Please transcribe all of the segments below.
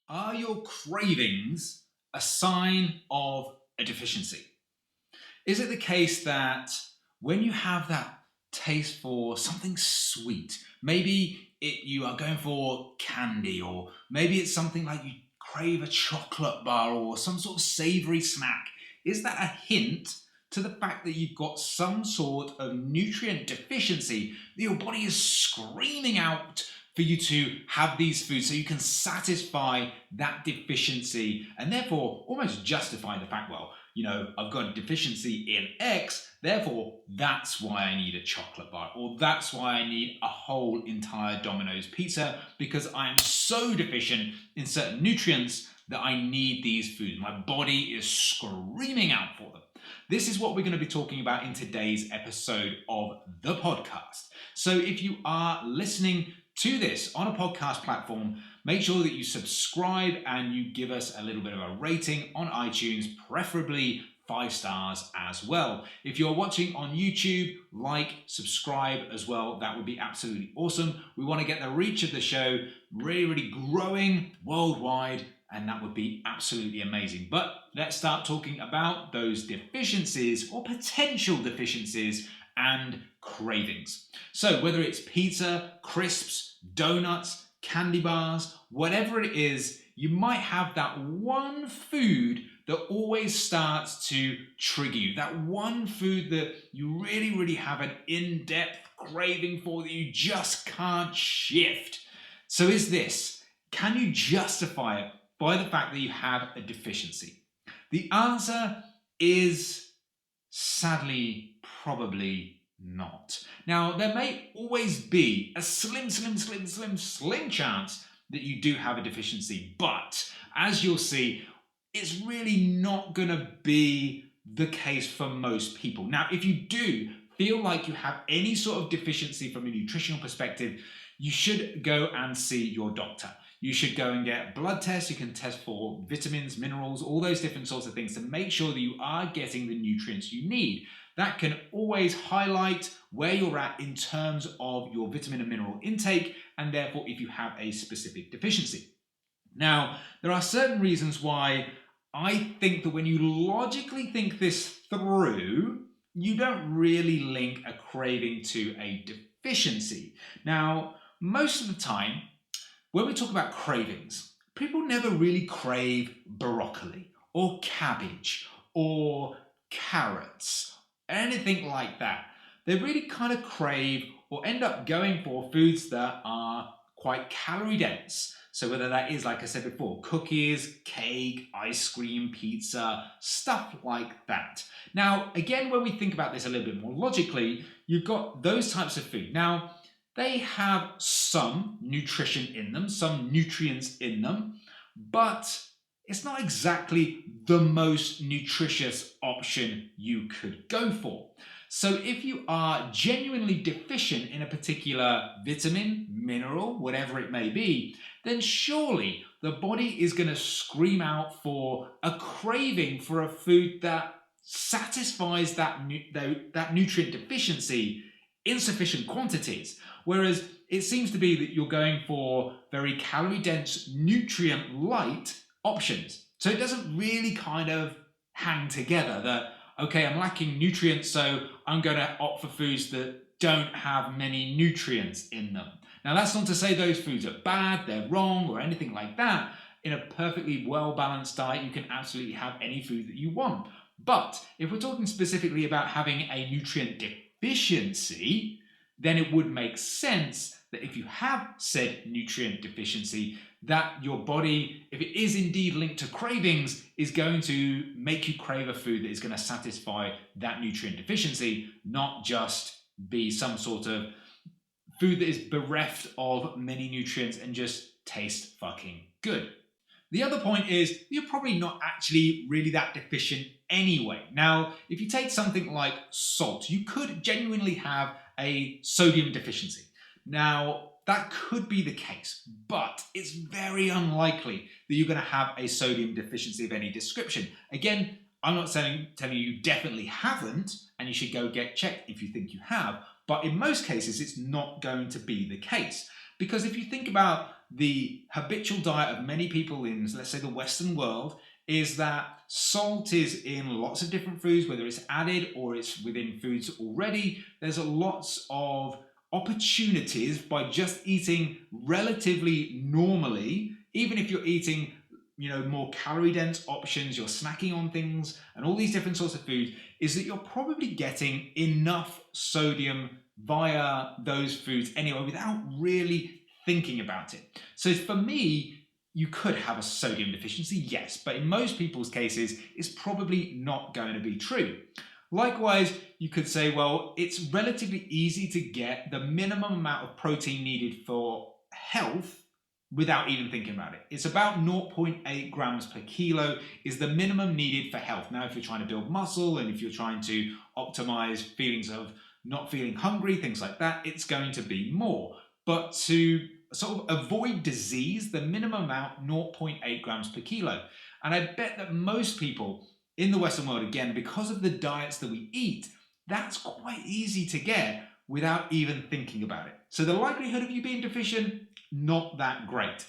Are your cravings a sign of a deficiency? Is it the case that when you have that taste for something sweet, maybe you are going for candy, or maybe it's something like you crave a chocolate bar or some sort of savory snack, is that a hint to the fact that you've got some sort of nutrient deficiency that your body is screaming out for you to have these foods so you can satisfy that deficiency and therefore almost justify the fact, well, I've got a deficiency in X, therefore that's why I need a chocolate bar, or that's why I need a whole entire Domino's pizza, because I am so deficient in certain nutrients that I need these foods. My body is screaming out for them. This is what we're going to be talking about in today's episode of the podcast. So if you are listening to this on a podcast platform, make sure that you subscribe and you give us a little bit of a rating on iTunes, preferably 5 stars as well. If you're watching on YouTube, subscribe as well. That would be absolutely awesome. We want to get the reach of the show really growing worldwide, and that would be absolutely amazing. But let's start talking about those deficiencies or potential deficiencies and cravings. So whether it's pizza, crisps, donuts, candy bars, whatever it is, you might have that one food that always starts to trigger you. That one food that you really have an in-depth craving for that you just can't shift. So can you justify it by the fact that you have a deficiency? The answer is sadly probably not. Now, there may always be a slim chance that you do have a deficiency, but as you'll see, it's really not going to be the case for most people. Now, if you do feel like you have any sort of deficiency from a nutritional perspective, you should go and see your doctor. You should go and get blood tests. You can test for vitamins, minerals, all those different sorts of things to make sure that you are getting the nutrients you need. That can always highlight where you're at in terms of your vitamin and mineral intake, and therefore if you have a specific deficiency. Now, there are certain reasons why I think that when you logically think this through, you don't really link a craving to a deficiency. Now, most of the time, when we talk about cravings, people never really crave broccoli or cabbage or carrots, anything like that. They really kind of crave or end up going for foods that are quite calorie dense. So whether that is, like I said before, cookies, cake, ice cream, pizza, stuff like that. Now, again, when we think about this a little bit more logically, you've got those types of food. Now, they have some nutrition in them, some nutrients in them, but it's not exactly the most nutritious option you could go for. So if you are genuinely deficient in a particular vitamin, mineral, whatever it may be, then surely the body is going to scream out for a craving for a food that satisfies that nutrient deficiency in sufficient quantities. Whereas it seems to be that you're going for very calorie dense, nutrient light options. So it doesn't really kind of hang together that, okay, I'm lacking nutrients, so I'm going to opt for foods that don't have many nutrients in them. Now, that's not to say those foods are bad, they're wrong, or anything like that. In a perfectly well-balanced diet, you can absolutely have any food that you want. But if we're talking specifically about having a nutrient deficiency, then it would make sense that if you have said nutrient deficiency, that your body, if it is indeed linked to cravings, is going to make you crave a food that is going to satisfy that nutrient deficiency, not just be some sort of food that is bereft of many nutrients and just taste fucking good. The other point is you're probably not actually really that deficient anyway. Now, if you take something like salt, you could genuinely have a sodium deficiency. Now, that could be the case, but it's very unlikely that you're going to have a sodium deficiency of any description. Again, I'm not telling you definitely haven't, and you should go get checked if you think you have, but in most cases, it's not going to be the case. Because if you think about the habitual diet of many people in, let's say, the Western world is that salt is in lots of different foods, whether it's added or it's within foods already. There's lots of opportunities by just eating relatively normally, even if you're eating more calorie dense options, you're snacking on things and all these different sorts of food, is that you're probably getting enough sodium via those foods anyway without really thinking about it. So for me, you could have a sodium deficiency, yes, but in most people's cases, it's probably not going to be true. Likewise, you could say, well, it's relatively easy to get the minimum amount of protein needed for health without even thinking about it. It's about 0.8 grams per kilo is the minimum needed for health. Now, if you're trying to build muscle and if you're trying to optimize feelings of not feeling hungry, things like that, it's going to be more. But to sort of avoid disease, the minimum amount, 0.8 grams per kilo. And I bet that most people in the Western world, again, because of the diets that we eat, that's quite easy to get without even thinking about it. So the likelihood of you being deficient, not that great.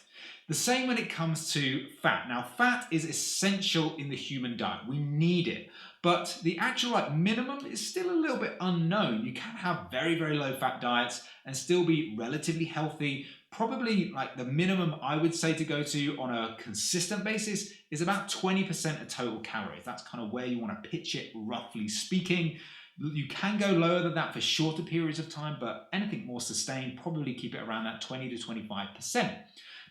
The same when it comes to fat. Now, fat is essential in the human diet. We need it. But the actual minimum is still a little bit unknown. You can have very, very low fat diets and still be relatively healthy. Probably the minimum I would say to go to on a consistent basis is about 20% of total calories. That's kind of where you want to pitch it, roughly speaking. You can go lower than that for shorter periods of time, but anything more sustained, probably keep it around that 20 to 25%.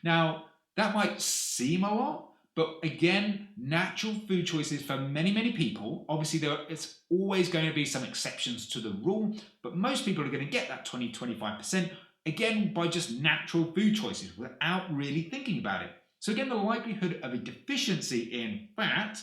Now, that might seem a lot, but again, natural food choices for many, many people, obviously it's always going to be some exceptions to the rule, but most people are going to get that 20, 25%, again, by just natural food choices without really thinking about it. So again, the likelihood of a deficiency in fat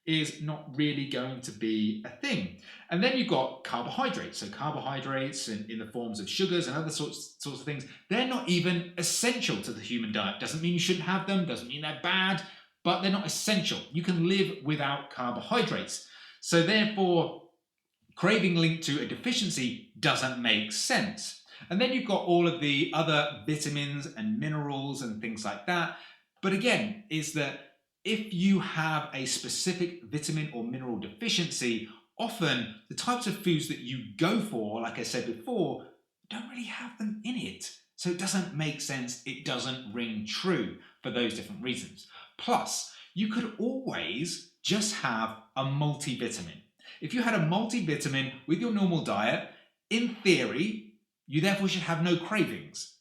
is not really going to be a thing. And then you've got carbohydrates. So carbohydrates in the forms of sugars and other sorts of things, they're not even essential to the human diet. Doesn't mean you shouldn't have them, doesn't mean they're bad, but they're not essential. You can live without carbohydrates. So therefore, craving linked to a deficiency doesn't make sense. And then you've got all of the other vitamins and minerals and things like that. But again, is that if you have a specific vitamin or mineral deficiency, often the types of foods that you go for, like I said before, don't really have them in it. So it doesn't make sense. It doesn't ring true for those different reasons. Plus, you could always just have a multivitamin. If you had a multivitamin with your normal diet, in theory, you therefore should have no cravings.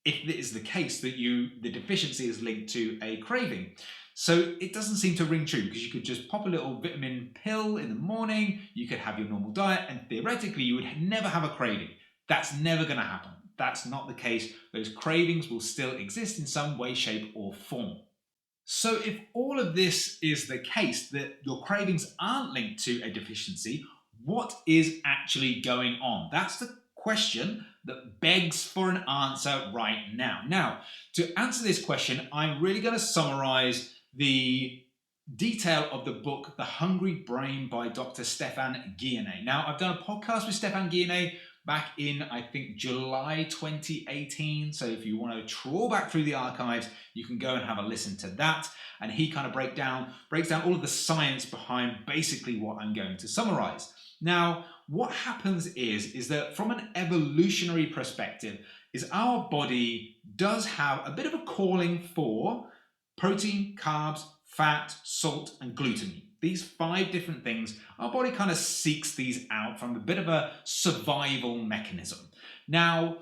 If it is the case that the deficiency is linked to a craving. So it doesn't seem to ring true because you could just pop a little vitamin pill in the morning, you could have your normal diet, and theoretically you would never have a craving. That's never going to happen. That's not the case. Those cravings will still exist in some way, shape, or form. So if all of this is the case, that your cravings aren't linked to a deficiency, what is actually going on? That's the question that begs for an answer right now. Now, to answer this question, I'm really going to summarize the detail of the book, The Hungry Brain by Dr. Stephan Guyenet. Now, I've done a podcast with Stephan Guyenet back in, I think, July 2018. So if you want to trawl back through the archives, you can go and have a listen to that. And he kind of breaks down all of the science behind basically what I'm going to summarize. Now, what happens is that from an evolutionary perspective, is our body does have a bit of a calling for protein, carbs, fat, salt, and glutamine. These 5 different things, our body kind of seeks these out from a bit of a survival mechanism. Now,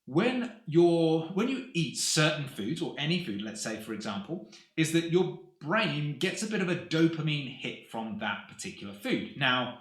when you eat certain foods, or any food, let's say, for example, is that your brain gets a bit of a dopamine hit from that particular food. Now,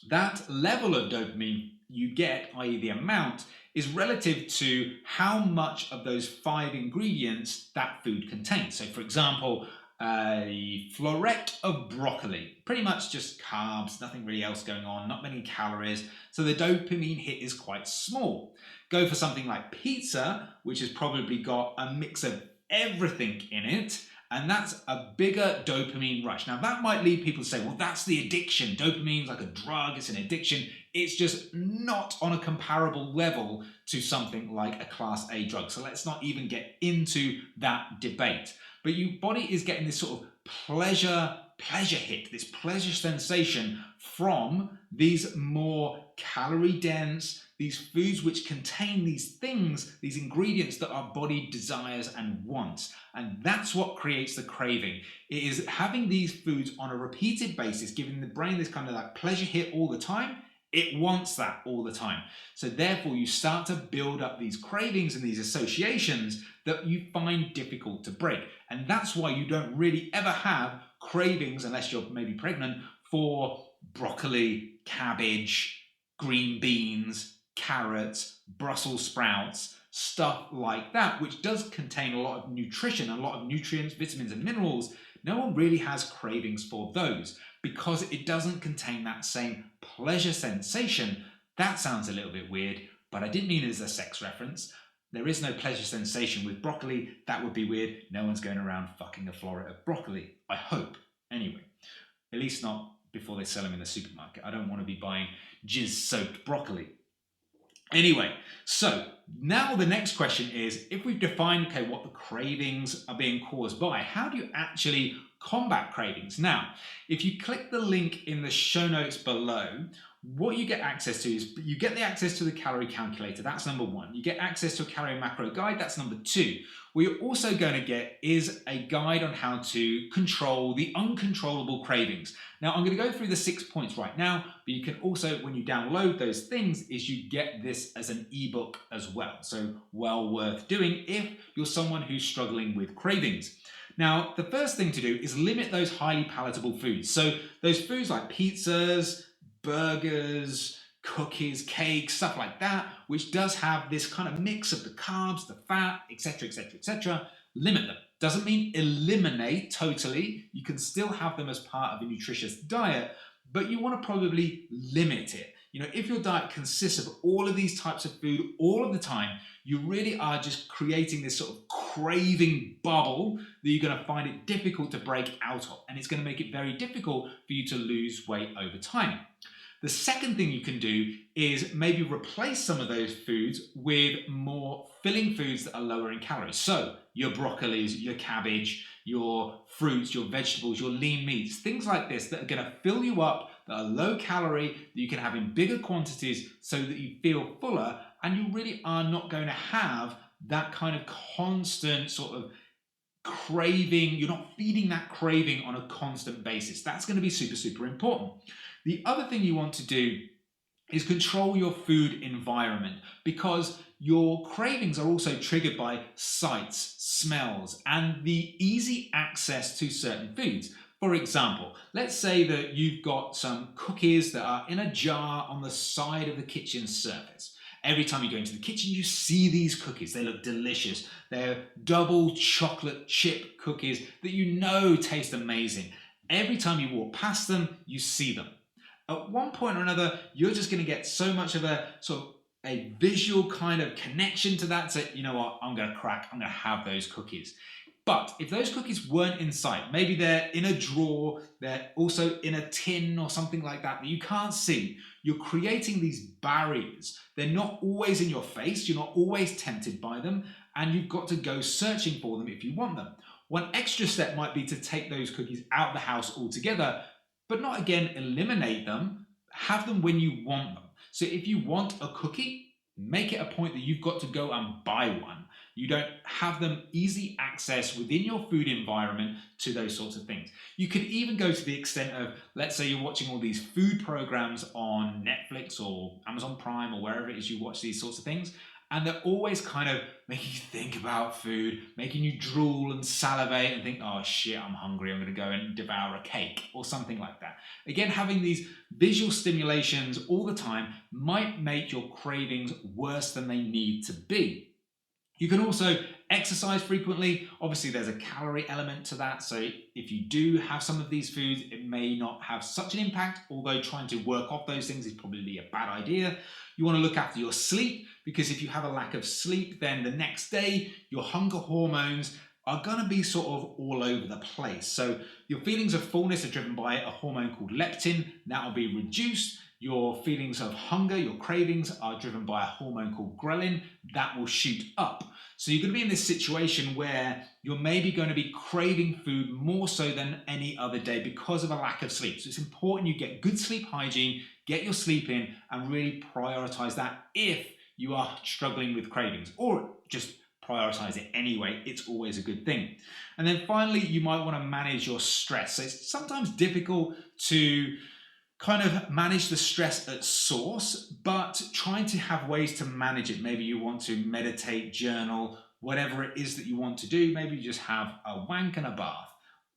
that level of dopamine you get, i.e. the amount, is relative to how much of those 5 ingredients that food contains. So for example, a floret of broccoli, pretty much just carbs, nothing really else going on, not many calories, so the dopamine hit is quite small. Go for something like pizza, which has probably got a mix of everything in it, And that's a bigger dopamine rush. Now, that might lead people to say, well, that's the addiction. Dopamine's like a drug, it's an addiction. It's just not on a comparable level to something like a class A drug. So let's not even get into that debate. But your body is getting this sort of pleasure hit, this pleasure sensation from these more calorie dense, these foods which contain these things, these ingredients that our body desires and wants. And that's what creates the craving. It is having these foods on a repeated basis, giving the brain this kind of like pleasure hit all the time. It wants that all the time. So therefore you start to build up these cravings and these associations that you find difficult to break. And that's why you don't really ever have cravings, unless you're maybe pregnant, for broccoli, cabbage, green beans, carrots, Brussels sprouts, stuff like that, which does contain a lot of nutrition, a lot of nutrients, vitamins and minerals. No one really has cravings for those because it doesn't contain that same pleasure sensation. That sounds a little bit weird, but I didn't mean it as a sex reference. There is no pleasure sensation with broccoli. That would be weird. No one's going around fucking a floret of broccoli. I hope. Anyway, at least not before they sell them in the supermarket. I don't want to be buying jizz-soaked broccoli. Anyway, so now the next question is, if we've defined, okay, what the cravings are being caused by, how do you actually combat cravings? Now, if you click the link in the show notes below, what you get access to is you get the access to the calorie calculator. That's number one. You get access to a calorie macro guide. That's number two. What you're also going to get is a guide on how to control the uncontrollable cravings. Now, I'm going to go through the 6 points right now, but you can also, when you download those things, is you get this as an ebook as well. So well worth doing if you're someone who's struggling with cravings. Now, the first thing to do is limit those highly palatable foods. So those foods like pizzas, burgers, cookies, cakes, stuff like that, which does have this kind of mix of the carbs, the fat, etc., etc., etc. Limit them. Doesn't mean eliminate totally. You can still have them as part of a nutritious diet, but you want to probably limit it. You know, if your diet consists of all of these types of food all of the time, you really are just creating this sort of craving bubble that you're going to find it difficult to break out of, and it's going to make it very difficult for you to lose weight over time. The second thing you can do is maybe replace some of those foods with more filling foods that are lower in calories. So your broccolis, your cabbage, your fruits, your vegetables, your lean meats, things like this that are going to fill you up, that are low calorie, that you can have in bigger quantities so that you feel fuller, and you really are not going to have that kind of constant sort of craving. You're not feeding that craving on a constant basis. That's going to be super, super important. The other thing you want to do is control your food environment, because your cravings are also triggered by sights, smells, and the easy access to certain foods. For example, let's say that you've got some cookies that are in a jar on the side of the kitchen surface. Every time you go into the kitchen, you see these cookies. They look delicious. They're double chocolate chip cookies that you know taste amazing. Every time you walk past them, you see them. At one point or another, you're just going to get so much of a sort of a visual kind of connection to that. So, you know what, I'm going to have those cookies. But if those cookies weren't in sight, maybe they're in a drawer, they're also in a tin or something like that that you can't see, you're creating these barriers. They're not always in your face, you're not always tempted by them, and you've got to go searching for them if you want them. One extra step might be to take those cookies out of the house altogether, but not again eliminate them, have them when you want them. So if you want a cookie, make it a point that you've got to go and buy one. You don't have them easy access within your food environment to those sorts of things. You could even go to the extent of, let's say you're watching all these food programs on Netflix or Amazon Prime or wherever it is you watch these sorts of things, and they're always kind of making you think about food, making you drool and salivate and think, oh shit, I'm hungry, I'm going to go and devour a cake or something like that. Again, having these visual stimulations all the time might make your cravings worse than they need to be. You can also exercise frequently. Obviously, there's a calorie element to that. So if you do have some of these foods, it may not have such an impact, although trying to work off those things is probably a bad idea. You want to look after your sleep, because if you have a lack of sleep, then the next day, your hunger hormones are going to be sort of all over the place. So your feelings of fullness are driven by a hormone called leptin. That will be reduced. Your feelings of hunger, your cravings, are driven by a hormone called ghrelin. That will shoot up. So you're going to be in this situation where you're maybe going to be craving food more so than any other day because of a lack of sleep. So it's important you get good sleep hygiene, get your sleep in, and really prioritize that if you are struggling with cravings, or just prioritize it anyway. It's always a good thing. And then finally, you might want to manage your stress. So it's sometimes difficult to kind of manage the stress at source, but trying to have ways to manage it. Maybe you want to meditate, journal, whatever it is that you want to do. Maybe you just have a wank and a bath.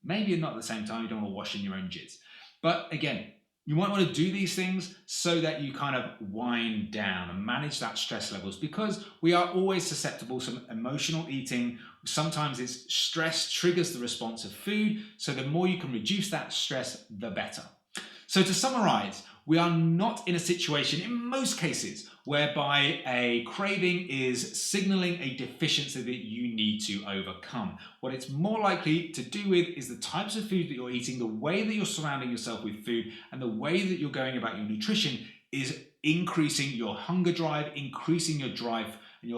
Maybe not at the same time, you don't want to wash in your own jizz. But again, you might want to do these things so that you kind of wind down and manage that stress levels, because we are always susceptible to emotional eating. Sometimes it's stress triggers the response of food. So the more you can reduce that stress, the better. So to summarize, we are not in a situation in most cases whereby a craving is signaling a deficiency that you need to overcome. What it's more likely to do with is the types of food that you're eating, the way that you're surrounding yourself with food, and the way that you're going about your nutrition is increasing your hunger drive, increasing your drive and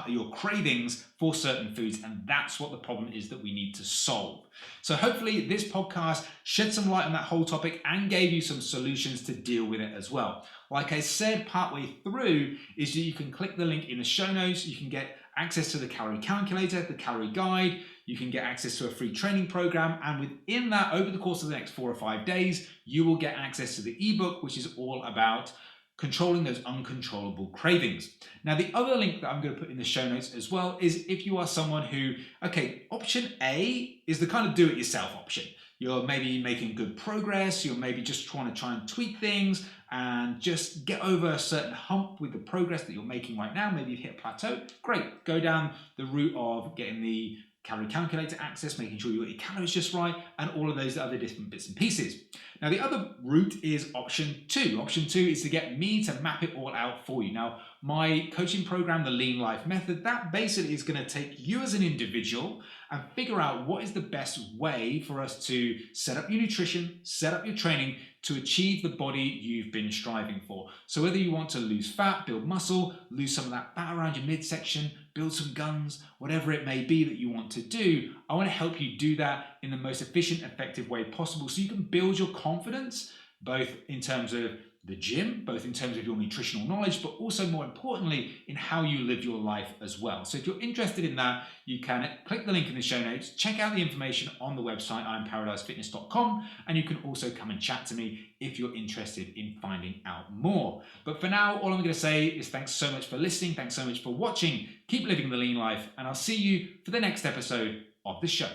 your cravings for certain foods, and that's what the problem is that we need to solve. So hopefully this podcast shed some light on that whole topic and gave you some solutions to deal with it as well. Like I said, partway through is that you can click the link in the show notes. You can get access to the calorie calculator, the calorie guide. You can get access to a free training program, and within that, over the course of the next 4 or 5 days, you will get access to the ebook, which is all about controlling those uncontrollable cravings. Now, the other link that I'm going to put in the show notes as well is if you are someone who, okay, option A is the kind of do-it-yourself option. You're maybe making good progress, you're maybe just trying to tweak things and just get over a certain hump with the progress that you're making right now. Maybe you've hit a plateau. Great, go down the route of getting the calorie calculator access, making sure you got your calories just right, and all of those other different bits and pieces. Now, the other route is option 2. Option 2 is to get me to map it all out for you. Now, my coaching program, the Lean Life Method, that basically is going to take you as an individual and figure out what is the best way for us to set up your nutrition, set up your training to achieve the body you've been striving for. So whether you want to lose fat, build muscle, lose some of that fat around your midsection, build some guns, whatever it may be that you want to do, I want to help you do that in the most efficient, effective way possible so you can build your confidence, both in terms of the gym, both in terms of your nutritional knowledge, but also more importantly in how you live your life as well. So if you're interested in that, you can click the link in the show notes, check out the information on the website imparadisefitness.com, and you can also come and chat to me if you're interested in finding out more. But for now, all I'm going to say is thanks so much for listening, thanks so much for watching, keep living the lean life, and I'll see you for the next episode of the show.